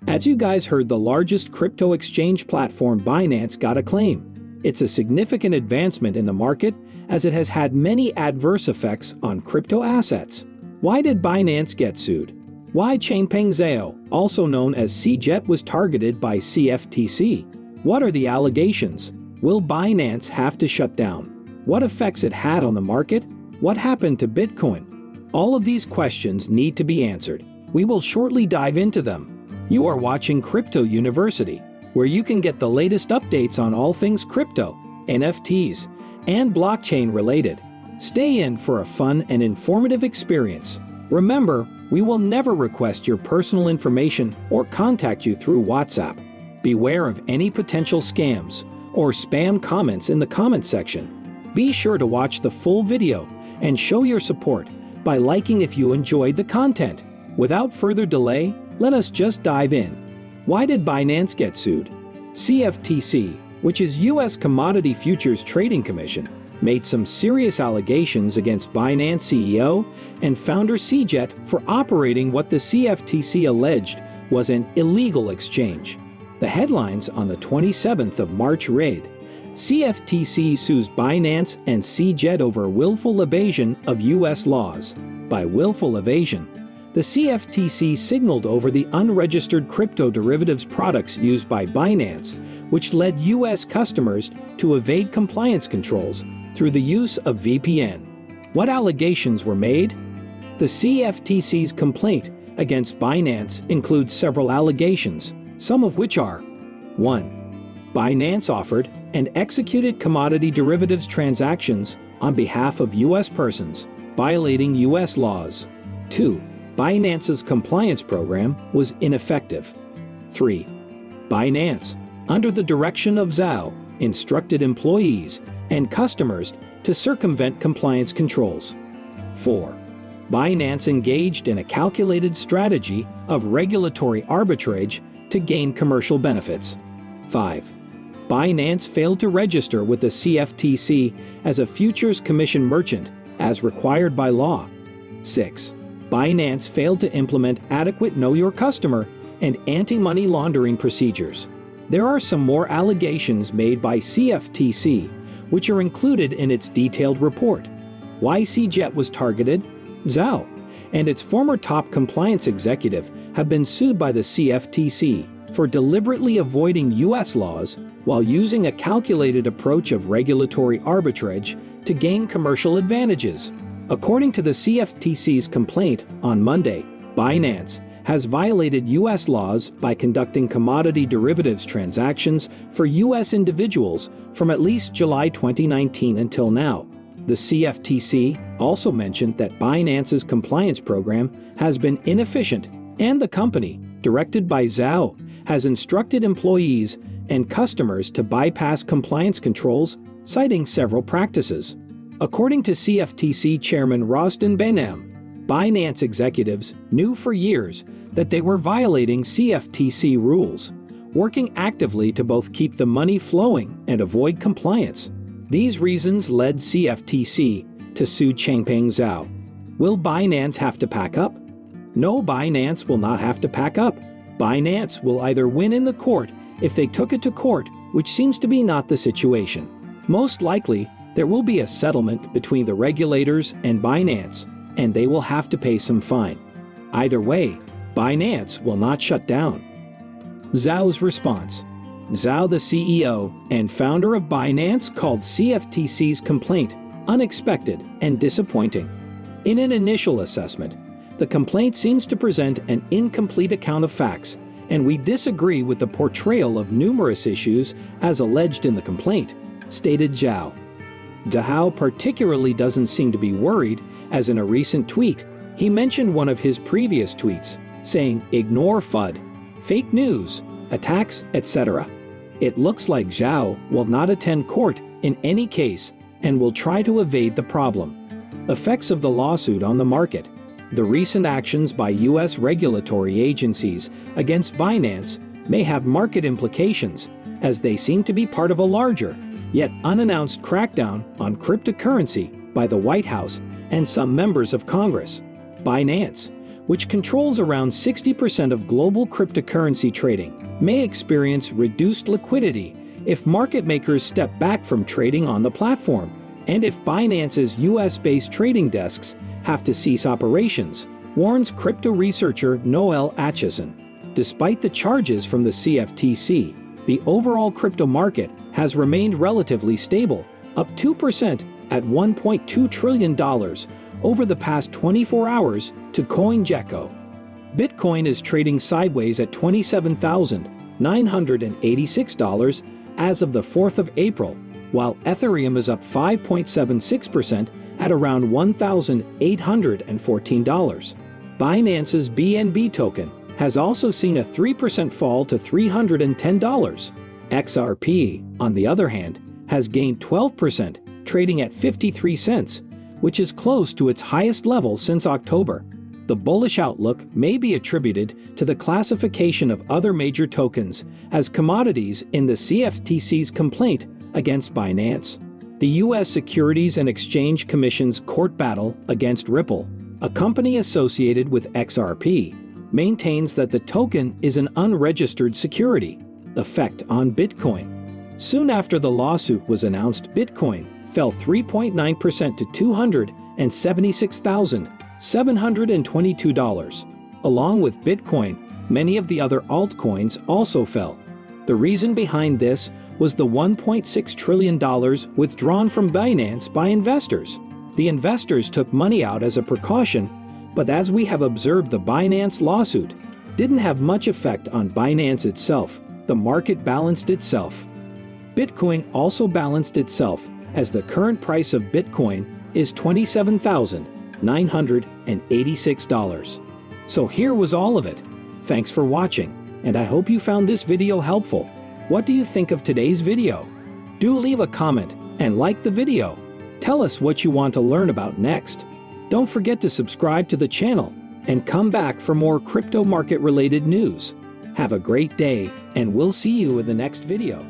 As you guys heard, the largest crypto exchange platform Binance got a claim. It's a significant advancement in the market as it has had many adverse effects on crypto assets. Why did Binance get sued? Why Changpeng Zhao, also known as CZ, was targeted by CFTC? What are the allegations? Will Binance have to shut down? What effects it had on the market? What happened to Bitcoin? All of these questions need to be answered. We will shortly dive into them. You are watching Crypto University, where you can get the latest updates on all things crypto, NFTs, and blockchain related. Stay in for a fun and informative experience. Remember, we will never request your personal information or contact you through WhatsApp. Beware of any potential scams or spam comments in the comment section. Be sure to watch the full video and show your support by liking if you enjoyed the content. Without further delay, let us just dive in. Why did Binance get sued? CFTC, which is U.S. Commodity Futures Trading Commission, made some serious allegations against Binance CEO and founder CZ for operating what the CFTC alleged was an illegal exchange. The headlines on the 27th of March read, CFTC sues Binance and CZ over willful evasion of U.S. laws. By willful evasion, the CFTC signaled over the unregistered crypto derivatives products used by Binance, which led U.S. customers to evade compliance controls through the use of VPN. What allegations were made? The CFTC's complaint against Binance includes several allegations, some of which are: 1. Binance offered and executed commodity derivatives transactions on behalf of U.S. persons, violating U.S. laws. 2. Binance's compliance program was ineffective. 3. Binance, under the direction of Zhao, instructed employees and customers to circumvent compliance controls. 4. Binance engaged in a calculated strategy of regulatory arbitrage to gain commercial benefits. 5. Binance failed to register with the CFTC as a futures commission merchant as required by law. 6. Binance failed to implement adequate Know Your Customer and anti-money laundering procedures. There are some more allegations made by CFTC, which are included in its detailed report. Why CZ was targeted? Zhao and its former top compliance executive have been sued by the CFTC for deliberately avoiding U.S. laws while using a calculated approach of regulatory arbitrage to gain commercial advantages. According to the CFTC's complaint on Monday, Binance has violated U.S. laws by conducting commodity derivatives transactions for U.S. individuals from at least July 2019 until now. The CFTC also mentioned that Binance's compliance program has been inefficient, and the company, directed by Zhao, has instructed employees and customers to bypass compliance controls, citing several practices. According to CFTC Chairman Rostin Behnam, Binance executives knew for years that they were violating CFTC rules, working actively to both keep the money flowing and avoid compliance. These reasons led CFTC to sue Changpeng Zhao. Will Binance have to pack up? No, Binance will not have to pack up. Binance will either win in the court if they took it to court, which seems to be not the situation. Most likely, there will be a settlement between the regulators and Binance, and they will have to pay some fine. Either way, Binance will not shut down. Zhao's response. Zhao, the CEO and founder of Binance, called CFTC's complaint unexpected and disappointing. In an initial assessment, the complaint seems to present an incomplete account of facts, and we disagree with the portrayal of numerous issues as alleged in the complaint, stated Zhao. Zhao particularly doesn't seem to be worried, as in a recent tweet, he mentioned one of his previous tweets, saying, "Ignore FUD, fake news, attacks, etc." It looks like Zhao will not attend court in any case and will try to evade the problem. Effects of the lawsuit on the market. The recent actions by U.S. regulatory agencies against Binance may have market implications, as they seem to be part of a larger, yet unannounced crackdown on cryptocurrency by the White House and some members of Congress. Binance, which controls around 60% of global cryptocurrency trading, may experience reduced liquidity if market makers step back from trading on the platform, and if Binance's US-based trading desks have to cease operations, warns crypto researcher Noel Atchison. Despite the charges from the CFTC, the overall crypto market has remained relatively stable, up 2% at $1.2 trillion over the past 24 hours to CoinGecko. Bitcoin is trading sideways at $27,986 as of the 4th of April, while Ethereum is up 5.76% at around $1,814. Binance's BNB token has also seen a 3% fall to $310. XRP, on the other hand, has gained 12%, trading at 53 cents, which is close to its highest level since October. The bullish outlook may be attributed to the classification of other major tokens as commodities in the CFTC's complaint against Binance. The U.S. Securities and Exchange Commission's court battle against Ripple, a company associated with XRP, maintains that the token is an unregistered security. Effect on Bitcoin. Soon after the lawsuit was announced, Bitcoin fell 3.9% to $276,722. Along with Bitcoin, many of the other altcoins also fell. The reason behind this was the $1.6 trillion withdrawn from Binance by investors. The investors took money out as a precaution, but as we have observed, the Binance lawsuit didn't have much effect on Binance itself. The market balanced itself. Bitcoin also balanced itself, as the current price of Bitcoin is $27,986. So here was all of it. Thanks for watching, and I hope you found this video helpful. What do you think of today's video? Do leave a comment and like the video. Tell us what you want to learn about next. Don't forget to subscribe to the channel and come back for more crypto market related news. Have a great day, and we'll see you in the next video.